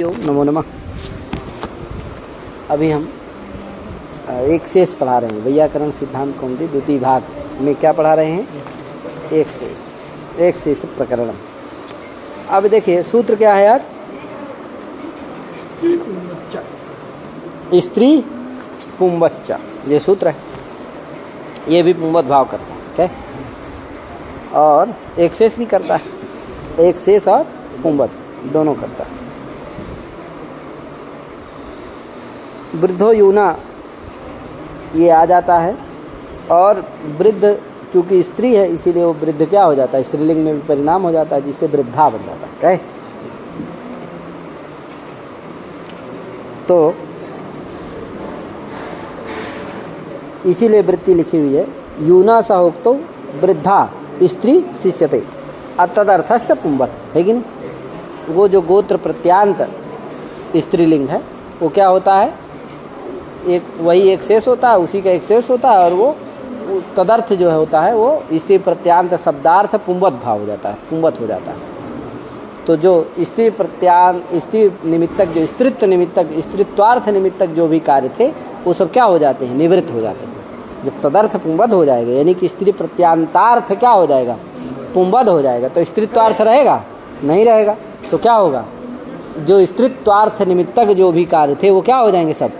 नमो नमः। अभी हम एक शेष पढ़ा रहे हैं, वैयाकरण सिद्धांत कौमुदी द्वितीय भाग में क्या पढ़ा रहे हैं? एक शेष प्रकरण। अब देखिए सूत्र क्या है आज? स्त्री पुंवच्चा, ये सूत्र है। ये भी पुंवत भाव करता है, क्या? और एक शेष भी करता है, एक शेष और पुंवत दोनों करता है। वृद्धो यूना ये आ जाता है, और वृद्ध चूँकि स्त्री है इसीलिए वो वृद्ध क्या हो जाता है? स्त्रीलिंग में भी परिणाम हो जाता है, जिससे वृद्धा बन जाता है। क्या? तो इसीलिए वृत्ति लिखी हुई है, यूना सहोक्तो वृद्धा स्त्री शिष्यते अतदर्थस्य पुंवत, है कि नहीं? वो जो गोत्र प्रत्यांत स्त्रीलिंग है वो क्या होता है? वही एक शेष होता है, उसी का एक शेष होता है, और वो तदर्थ जो होता है वो स्त्री प्रत्यांत शब्दार्थ पुंवत भाव हो जाता है, पुंवत हो जाता है। तो जो स्त्री प्रत्यांत, स्त्री निमित्तक, जो स्त्रीत्व निमित्तक, स्त्रीत्वार्थ निमित्तक जो भी कार्य थे वो सब क्या हो जाते हैं? निवृत्त हो जाते हैं। जब तदर्थ पुंवत हो जाएगा, यानी कि स्त्री प्रत्यांतार्थ क्या हो जाएगा? पुंवत हो जाएगा, तो स्त्रीत्वार्थ रहेगा? नहीं रहेगा। तो क्या होगा? जो स्त्रीत्वार्थ निमित्तक जो भी कार्य थे वो क्या हो जाएंगे? सब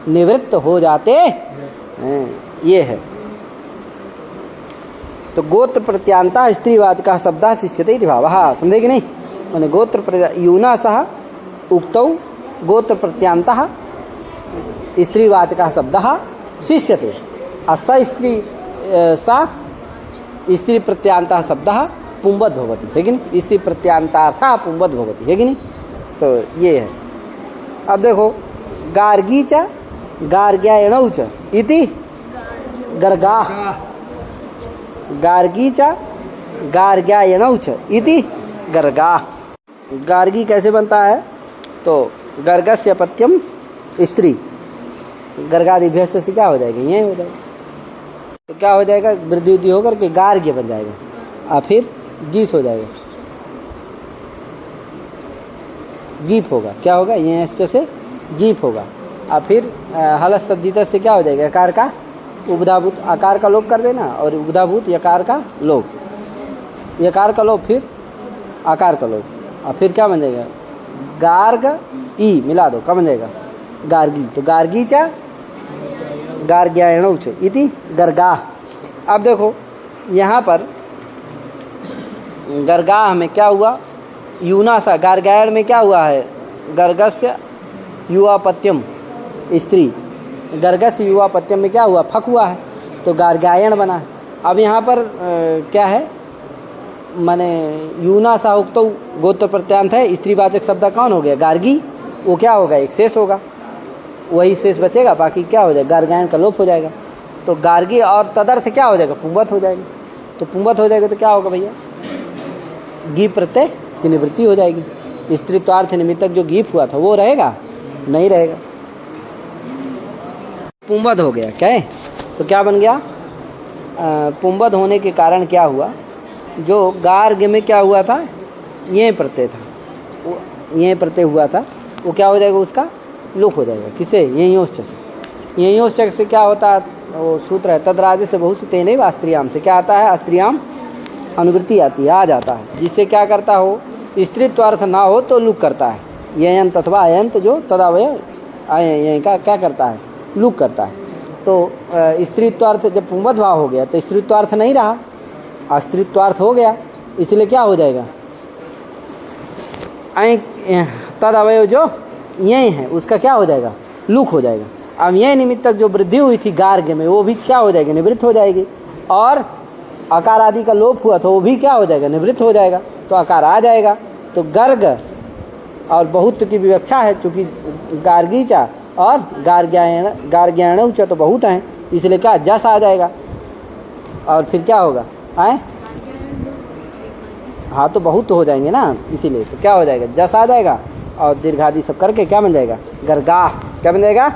निवृत्त हो जाते हैं। ये है। तो गोत्र प्रत्यांता स्त्रीवाचकः शब्दः शिष्यते इति भावः, समझे कि नहीं? माने गोत्र यूना सह उक्तौ गोत्र प्रत्यांतः स्त्रीवाचकः शब्दः शिष्यते, अस्य सा स्त्री प्रत्यांतः शब्दः पुंवत भवति, है कि नहीं? स्त्री प्रत्यांतार्थः पुंवत भवति, है कि नहीं? तो ये है। अब देखो, गार्गी च गार्ग्यायणौ च इति गर्गाः, गार्गी च गार्ग्यायणौ च इति गर्गाः। गार्गी कैसे बनता है? तो गर्गस्य अपत्यम स्त्री, गर्गादिभ्यस्य से क्या हो जाएगा? ये हो जाएगा। तो क्या हो जाएगा? वृद्धि वृद्धि होकर के गार्ग्य बन जाएगा, और फिर गीस हो जाएगा, गीप होगा। क्या होगा? ये से जीप होगा, और फिर हलस तद्धित से क्या हो जाएगा? आकार का उपधाभूत, आकार का लोप कर देना, और उपधाभूत यकार का लोप, यकार का लोप, फिर आकार का लोप, और फिर क्या बन जाएगा? गार्ग ई मिला दो, क्या बन जाएगा? गार्गी। तो गार्गी चा गार्ग्यायणौ च इति गर्गाः। अब देखो यहाँ पर गर्गाः में क्या हुआ? यूना सा, गार्ग्यायण में क्या हुआ है? गर्गस्य युवापत्यम स्त्री, गर्गस्य युवापत्यम में क्या हुआ? फक हुआ है, तो गार्ग्यायण बना है। अब यहाँ पर क्या है? माने यूना सा उक्तो गोत्र प्रत्यांत है, स्त्रीवाचक शब्द कौन हो गया? गार्गी। वो क्या होगा? एक शेष होगा, वही शेष बचेगा, बाकी क्या हो जाएगा? गार्ग्यायण का लोप हो जाएगा। तो गार्गी और तदर्थ क्या हो जाएगा? पुंवत हो जाएगी। तो पुंवत हो जाएगा तो क्या होगा भैया? गी प्रत्यय की निवृत्ति हो जाएगी। स्त्रीत्वार्थ निमित्तक जो गीप हुआ था वो रहेगा? नहीं रहेगा, पुंवत हो गया। क्या है? तो क्या बन गया? पुंवत होने के कारण क्या हुआ? जो गार्ग में क्या हुआ था? ये प्रत्यय था, वो ये प्रत्यय हुआ था, वो क्या हो जाएगा? उसका लोप हो जाएगा। किसे? ययोश्च से। ययोश्च से क्या होता है? वो सूत्र है, तद्राजे से बहुत से तेनैव अस्त्रियाम से क्या आता है? अस्त्रियाम अनुवृत्ति आती है, आ जाता है, जिससे क्या करता हो? स्त्रीत्वार्थ ना हो तो लुक करता है। ययंत अथवा अयंत जो तदावय आय का क्या करता है? लुक करता है। तो स्त्रीत्वार्थ जब पुंवत भाव हो गया तो स्त्रीत्वार्थ नहीं रहा, अस्त्रीत्वार्थ हो गया, इसलिए क्या हो जाएगा? तदावय जो यह है उसका क्या हो जाएगा? लुक हो जाएगा। अब यह निमित्तक जो वृद्धि हुई थी गार्ग में वो भी क्या हो जाएगी? निवृत्त हो जाएगी। और आकार आदि का लोप हुआ था वो भी क्या हो जाएगा? निवृत्त हो जाएगा। तो आकार आ जाएगा। तो गर्ग और बहुत की विवक्षा है, चूँकि गार्गीचा और गार्ग्यायणौ च तो बहुत हैं, इसलिए क्या? जस आ जाएगा, और फिर क्या होगा? आए हाँ, तो बहुत हो जाएंगे ना, इसीलिए तो क्या हो जाएगा? जस आ जाएगा, और दीर्घादि सब करके क्या बन जाएगा? गर्गाः। क्या बन जाएगा?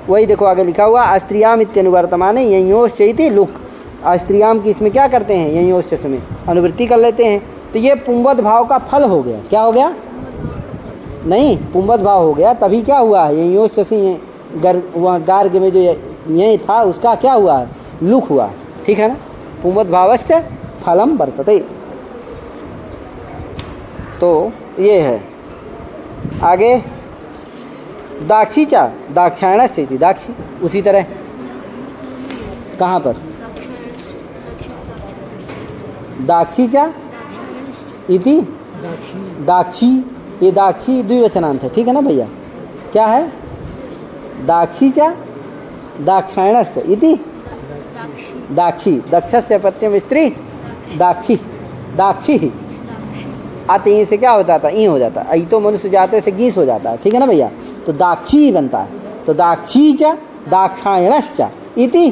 वही देखो आगे लिखा हुआ, अस्त्रियाम इत्यनुवर्तमाने ययोश्च इति लुक। स्त्रियाम की इसमें क्या करते हैं? ययोश्च में अनुवृत्ति कर लेते हैं। तो ये पुंवत भाव का फल हो गया। क्या हो गया? नहीं, पुंवत भाव हो गया तभी क्या हुआ, ये यो शशि वहाँ गार्ग में जो यही था उसका क्या हुआ, लुक हुआ, ठीक है ना। पुंवत भावस्य फलम वर्तते, तो ये है। आगे दाक्षी चा दाक्षायण से थी, दाक्षी उसी तरह कहाँ पर दाक्षी चा इति दाक्षी, ये दाक्षी द्विवचनांत है, ठीक है ना भैया। क्या है, दाक्षी चा दाक्षायणस्य इति दाक्षी, दक्षस्य प्रत्यय स्त्री दाक्षी, दाक्षी ही आते ही से क्या होता था, ई हो जाता है, तो मनुष्य जाते से गीस हो जाता है, ठीक है ना भैया। तो दाक्षी बनता है, तो दाक्षी च दाक्षायणश्च इति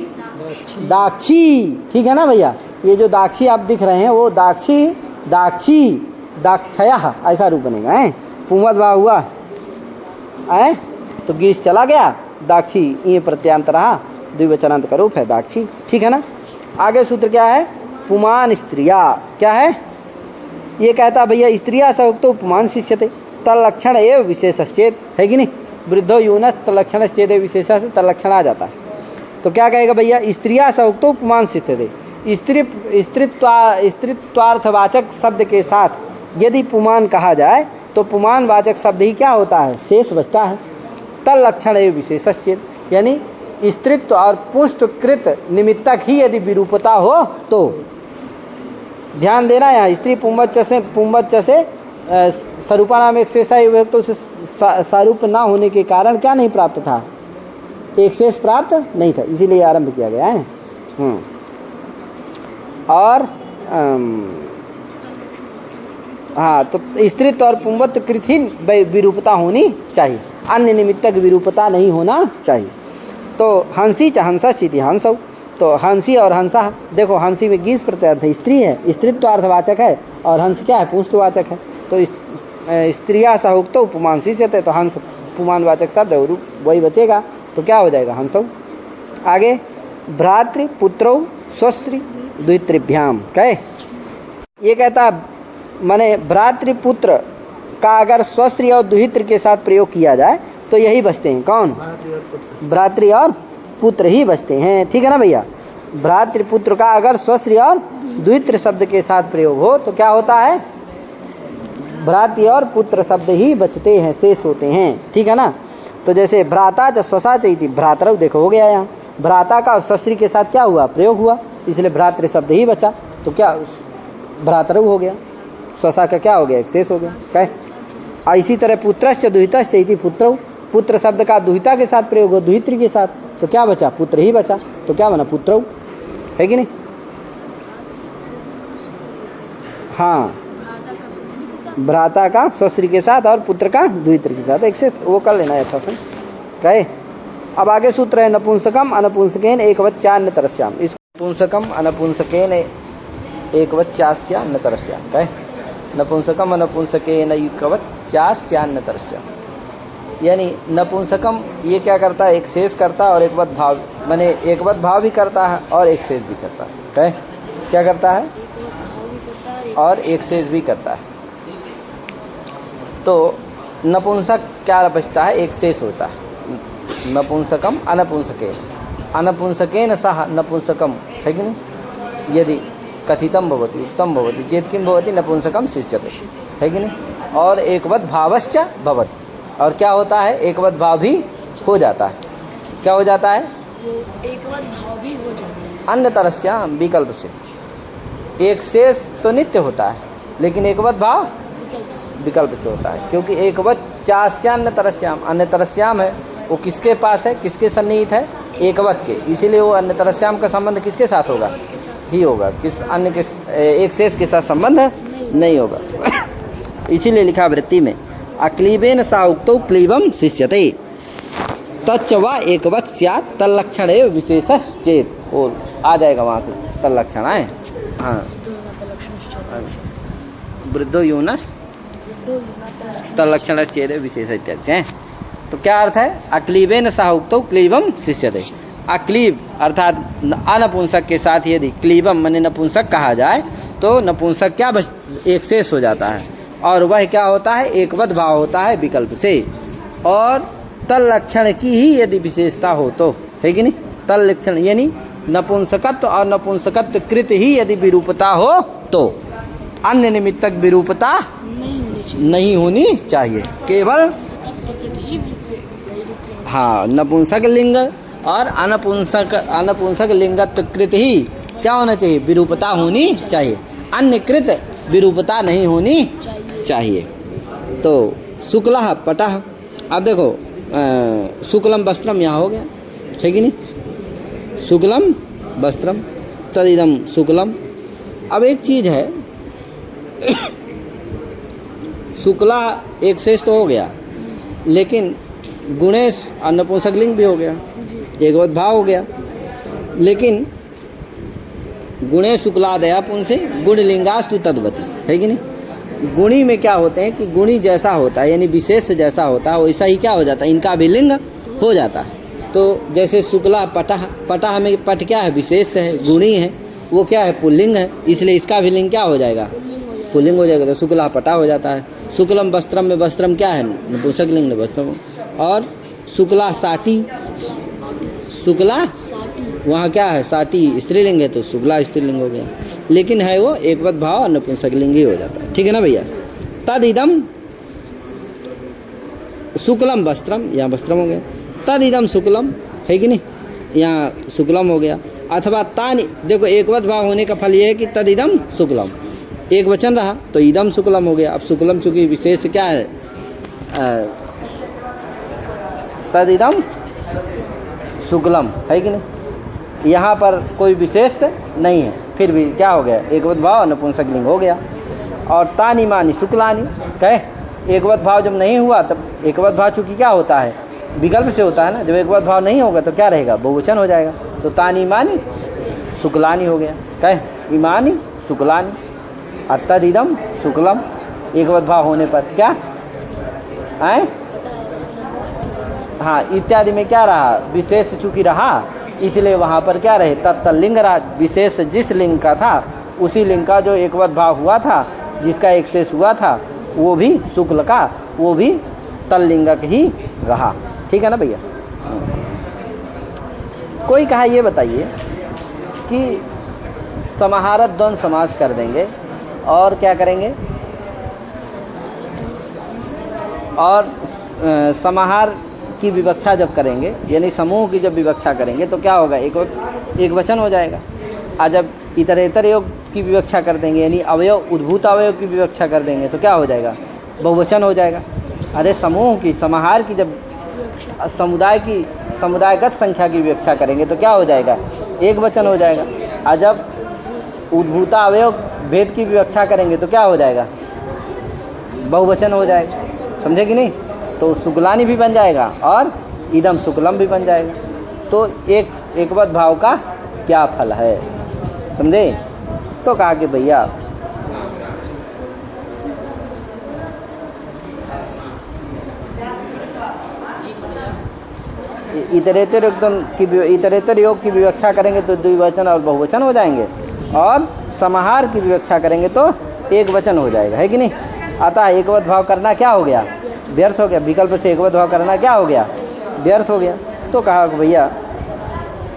दाक्षी, ठीक है ना भैया। ये जो दाक्षी आप दिख रहे हैं वो दाक्षी, दाक्षी, दाक्षय ऐसा रूप बनेगा है, पुंवत भाव हुआ है तो गीस चला गया, दाक्षी ये प्रत्यांत रहा, द्विवचनांत का रूप है दाक्षी, ठीक है ना। आगे सूत्र क्या है, पुमान स्त्रिया, क्या है, ये कहता भैया स्त्रिया संयुक्त उपमान शिष्यते तलक्षण एवं विशेषश्चेत, है कि नहीं। वृद्धो यूनस तलक्षण चेत विशेष से तलक्षण आ जाता है, तो क्या कहेगा भैया, स्त्रिया संयुक्त उपमान शिष्यते, स्त्रीत्वार्थवाचक शब्द के साथ यदि पुमान कहा जाए तो पुमान वाचक शब्द ही क्या होता है, शेष बचता है। तलक्षण एवं विशेषश्चेत, यानी स्त्रीत्व और पुष्टकृत निमित्तक ही यदि विरूपता हो तो ध्यान देना, यहाँ स्त्री पुंवत से स्वरूपा नाम एक शेषा युक्त, तो उसे स्वरूप ना होने के कारण क्या नहीं प्राप्त था, एक शेष प्राप्त नहीं था, इसीलिए आरंभ किया गया है। और हाँ, तो स्त्रीत्व और पुंवत कृत ही विरूपता होनी चाहिए, अन्य निमित्तक विरूपता नहीं होना चाहिए। तो हंसी च हंसा स्थिति हंसौ, तो हंसी और हंसा, देखो हंसी में गीस प्रत्यय है, स्त्री है, स्त्रीत्वार्थवाचक है, और हंस क्या है, पुंस्तवाचक है। तो स्त्रिया सहुक्त उपमान शिष्यते, तो हंस पुमानवाचक शब्द है, वही बचेगा, तो क्या हो जाएगा, हंसौ। आगे भ्रातृ पुत्रौ स्वस्त्री द्वित्रिभ्याम, कहे ये कहता माने भ्रातृपुत्र का अगर स्वस्त्री और द्वित्र के साथ प्रयोग किया जाए तो यही बचते हैं, कौन, भ्रातृ और पुत्र ही बचते हैं, ठीक है ना भैया। भ्रातृपुत्र का अगर स्वस्त्री और द्वित्र शब्द के साथ प्रयोग हो तो क्या होता है, भ्रातृ और पुत्र शब्द ही बचते हैं, शेष होते हैं, ठीक है ना। तो जैसे भ्राता च स्वसा चैति भ्रातरव, देखो हो गया यहाँ, भ्राता का और स्वस्त्री के साथ क्या हुआ, प्रयोग हुआ, इसलिए भ्रातृ शब्द ही बचा, तो क्या भ्रातरव हो गया, स्वसा का क्या हो गया, एक शेष हो गया, कह। इसी तरह पुत्रस्य दुहितस्य इति पुत्रौ, पुत्र शब्द का दुहिता के साथ प्रयोग हो, दुहित्र के साथ, तो क्या बचा, पुत्र ही बचा, तो क्या बना, पुत्रौ, है कि नहीं। हाँ, भ्राता का स्वस्त्री के साथ और पुत्र का द्वित्र के साथ, एक से वो कर लेना यथा से, कहे। अब आगे सूत्र है नपुंसकम अनपुंसकेन एकवच्चान्यतरस्याम, इस नपुंसकम अनपुंसकेन एकवच्चास्यान्यतरस्याम, कहे नपुंसकम अनपुंसकेन एकवच्चास्यान्यतरस्याम, यानी नपुंसकम ये क्या करता है, एक शेष करता है और एक वत भाव, माने एक वत भाव भी करता है और एक शेष भी करता है, कहे क्या करता है, और एक शेष भी करता है। तो नपुंसक क्या बचता है, एक शेष होता है, नपुंसकम अनपुंसकेन, अनपुंसकेन सह नपुंसकम, है कि नहीं। यदि कथितम भवति उत्तम भवति चेत किम भवति, नपुंसकम शिष्यते, है कि नहीं। और एकवत भावश्च भवति, और क्या होता है, एकवत भाव भी हो जाता है, क्या हो जाता है, एकवत भाव भी हो जाता है, अन्य तरस्याम विकल्प से। एक शेष तो नित्य होता है लेकिन एकवत भाव विकल्प से होता है, क्योंकि एकवत चास्यान्य तरस्याम, अन्य तरस्याम है वो किसके पास है, किसके सन्निहित है, एकवत के, इसीलिए वो अन्य तरस्याम का संबंध किसके साथ होगा, ही होगा, किस अन्य के एक शेष के साथ संबंध नहीं होगा। इसीलिए लिखा वृत्ति में अक्लीबेन सा उक्तौ क्लीबम शिष्यते तच्च वा एकवत स्यात् तल्लक्षण एव विशेषस् चेत, वो आ जाएगा वहाँ से तल्लक्षण आए। हाँ, वृद्धो यूनस तल्लक्षण चेत विशेष इत्यादि हैं। तो क्या अर्थ है, अक्लीबेन सा उक्तौ क्लीबम शिष्यते, अक्लीब अर्थात अनपुंसक के साथ यदि क्लीबम माने नपुंसक कहा जाए तो नपुंसक क्या बच, एक शेष हो जाता है, और वह क्या होता है, एकवद भाव होता है विकल्प से। और तल लक्षण की ही यदि विशेषता हो तो, है कि नहीं, तल लक्षण यानी नपुंसकत्व और नपुंसकत्व कृत ही यदि विरूपता हो तो अन्य निमित्तक विरूपता नहीं होनी चाहिए, केवल हाँ नपुंसक लिंग और अनपुंसक लिंगत्व कृत ही क्या होना चाहिए, विरूपता होनी चाहिए, अन्य कृत विरूपता नहीं होनी चाहिए। तो शुक्लः पटः, अब देखो शुक्लम वस्त्रम यहाँ हो गया, है कि नहीं, शुक्लम वस्त्रम तदिदम शुक्लम। अब एक चीज़ है शुक्ला एक शेष तो हो गया, लेकिन गुणेश नपुंसक लिंग भी हो गया, एकवद भाव हो गया, लेकिन गुणे शुक्लादया पुंसे गुणलिंगास्तु तद्वती, है कि नहीं। गुणी में क्या होते हैं कि गुणी जैसा होता है यानी विशेष जैसा होता है वैसा ही क्या हो जाता है, इनका भी लिंग हो जाता है। तो जैसे शुक्ला पटह, पटह में पट क्या है, विशेष है, गुणी है, वो क्या है, पुल्लिंग है, इसलिए इसका भी लिंग क्या हो जाएगा, पुल्लिंग हो जाएगा, तो शुक्ला पटा हो जाता है। शुक्लम वस्त्रम में वस्त्रम क्या है, नपुंसक लिंग वस्त्रम। और शुक्ला साटी, शुक्ला वहाँ क्या है, साटी स्त्रीलिंग है, तो शुक्ला स्त्रीलिंग हो गया, लेकिन है वो एकवद भाव और नपुंसक लिंग ही हो जाता है, ठीक है ना भैया। तद इदम शुक्लम वस्त्रम, यहाँ वस्त्रम हो गया, तद इदम शुक्लम, है कि नहीं, यहाँ शुक्लम हो गया। अथवा तानि, देखो एकवद भाव होने का फल ये है कि तद इदम शुक्लम, एक वचन रहा तो इदम शुक्लम हो गया। अब शुक्लम चूँकि विशेष क्या है, तद इदम शुक्लम, है कि नहीं, यहाँ पर कोई विशेष नहीं है, फिर भी क्या हो गया, एकवद भाव नपुंसक लिंग हो गया। और तानी मानी शुक्लानी, कहे एकवद भाव जब नहीं हुआ तब एकवद भाव चूँकि क्या होता है, विकल्प से होता है ना, जब एकवद भाव नहीं होगा तो क्या रहेगा, बहुवचन हो जाएगा, तो तानी मानी शुक्लानी हो गया, कहे इमानी शुक्लानी, अतदिदम शुक्लम, एकवद भाव होने पर क्या आए, हाँ इत्यादि में क्या रहा, विशेष चूँकि रहा इसलिए वहाँ पर क्या रहे, तत्लिंग रहा, विशेष जिस लिंग का था उसी लिंग का जो एकवद भाव हुआ था, जिसका एक शेष हुआ था वो भी शुक्ल का, वो भी तल्लिंगक ही रहा, ठीक है ना भैया। कोई कहा ये बताइए कि समाहारत द्वंद्व समास कर देंगे और क्या करेंगे, और समाहार की विवक्षा जब करेंगे यानी समूह की जब विवक्षा करेंगे तो क्या होगा, एक वचन हो जाएगा। और जब इतरेतर योग की विवक्षा कर देंगे यानी अवयव उद्भूत अवयव की विवक्षा कर देंगे तो क्या हो जाएगा, बहुवचन हो जाएगा। अरे समूह की समाहार की जब समुदायगत संख्या की विवक्षा करेंगे तो क्या हो जाएगा, एक वचन हो जाएगा। और जब उद्भूता अवयव भेद की विवक्षा करेंगे तो क्या हो जाएगा, बहुवचन हो जाएगा, समझे कि नहीं। तो शुक्लानी भी बन जाएगा और इदम शुक्लम भी बन जाएगा। तो एकवद भाव का क्या फल है, समझे। तो कहा कि भैया इतरेतर योग की विवक्षा करेंगे तो द्विवचन और बहुवचन हो जाएंगे, और समाहार की विवक्षा करेंगे तो एक वचन हो जाएगा, है कि नहीं। अतः एकवद भाव करना क्या हो गया, व्यर्थ हो गया, विकल्प से एकवद भाव करना क्या हो गया, व्यर्थ हो गया। तो कहा भैया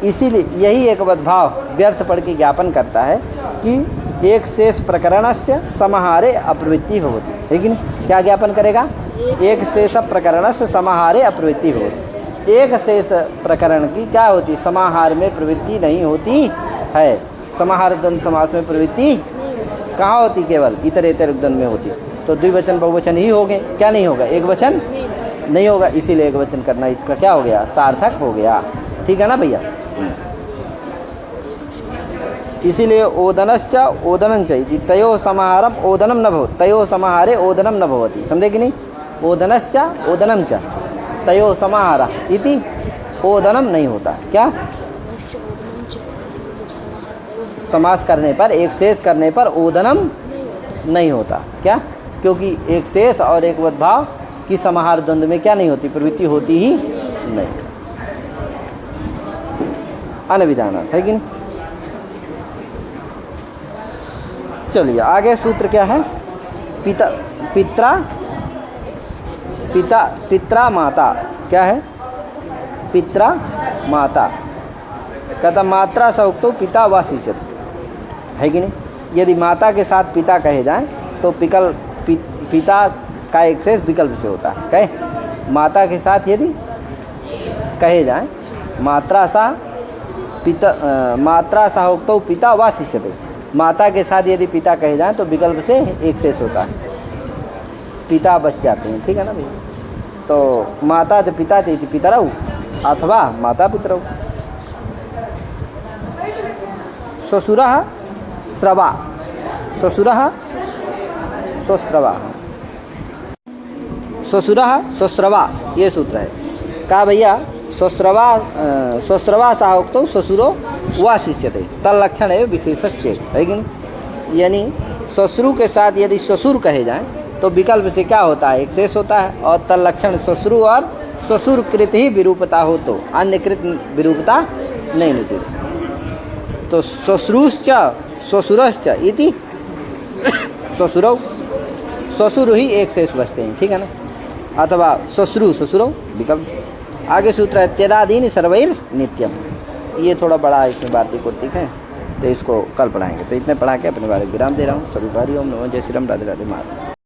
इसीलिए यही एकवद भाव व्यर्थ पढ़ के ज्ञापन करता है कि एक शेष प्रकरण से समाहारे अप्रवृत्ति होती है कि नहीं। क्या ज्ञापन करेगा, एक शेष प्रकरण से समाहारे अप्रवृत्ति होती, एक शेष प्रकरण की क्या होती, समाहार में प्रवृत्ति नहीं होती है। समाहार द्वंद्व समास में प्रवृत्ति कहाँ होती, केवल इतरेतर द्वंद्व में होती। तो द्विवचन बहुवचन ही हो गए, क्या नहीं होगा, एक वचन नहीं होगा, इसीलिए एक वचन करना इसका क्या हो गया, सार्थक हो गया, ठीक है ना भैया। इसीलिए ओदनश्च ओदनं च इति तयो समाहारम ओदनम न भवति, तयो समाहारे ओदनम न भवति, समझे कि नहीं। ओदनश्च ओदनं च तयो समाहार इति ओदनम नहीं होता, क्या समास करने पर, एक शेष करने पर ओदनम नहीं होता, क्या, क्योंकि एक शेष और एक एकवद भाव की समाहार द्वंद्व में क्या नहीं होती, प्रवृत्ति होती ही नहीं, अनविधानात्, है कि नहीं। चलिए आगे सूत्र क्या है, पिता पित्रा पिता पित्रा माता क्या है? पित्रा माता कहता मात्रा सा उक्तो पिता व शिष्यते, है कि नहीं? यदि माता के साथ पिता कहे जाएं तो पिता का एक शेष विकल्प से होता है। कहे माता के साथ यदि कहे जाएं मात्रा सा उक्तो पिता व शिष्यते, माता के साथ यदि पिता कहे जाएं तो विकल्प से एक शेष होता है, पिता बच जाते हैं। ठीक है ना भैया? तो माता च पिता चेति पितरौ अथवा माता पितरौ। श्वशुरः स्रवा, श्वशुरः स्वस्रवा, श्वशुरः स्वस्रवा, ये सूत्र है। कहा भैया स्वस्रवा साहोक्तो श्वशुरो व शिष्यते तल्लक्षण है विशेषस्य, है कि नहीं? यानी श्वशुर के साथ यदि श्वशुर कहे जाएं तो विकल्प से क्या होता है? एक शेष होता है। और तल्लक्षण श्वशुर और श्वशुर कृत ही विरूपता हो तो अन्य कृत विरूपता नहीं मिलती। तो श्वश्रूश्च श्वशुरश्च इति श्वशुरौ, श्वशुर ही एक शेष बचते हैं। ठीक है ना? अथवा श्वश्रु श्वशुरौ विकल्प। आगे सूत्र है त्यदादीनि सर्वैर नित्यम। ये थोड़ा बड़ा इसमें भारतीय कोटिक है तो इसको कल पढ़ाएंगे। तो इतने पढ़ा के अपने बारे में विराम दे रहा हूँ। सभी भारी ओम नमः, जय श्री राम, राधे राधे, महाराज।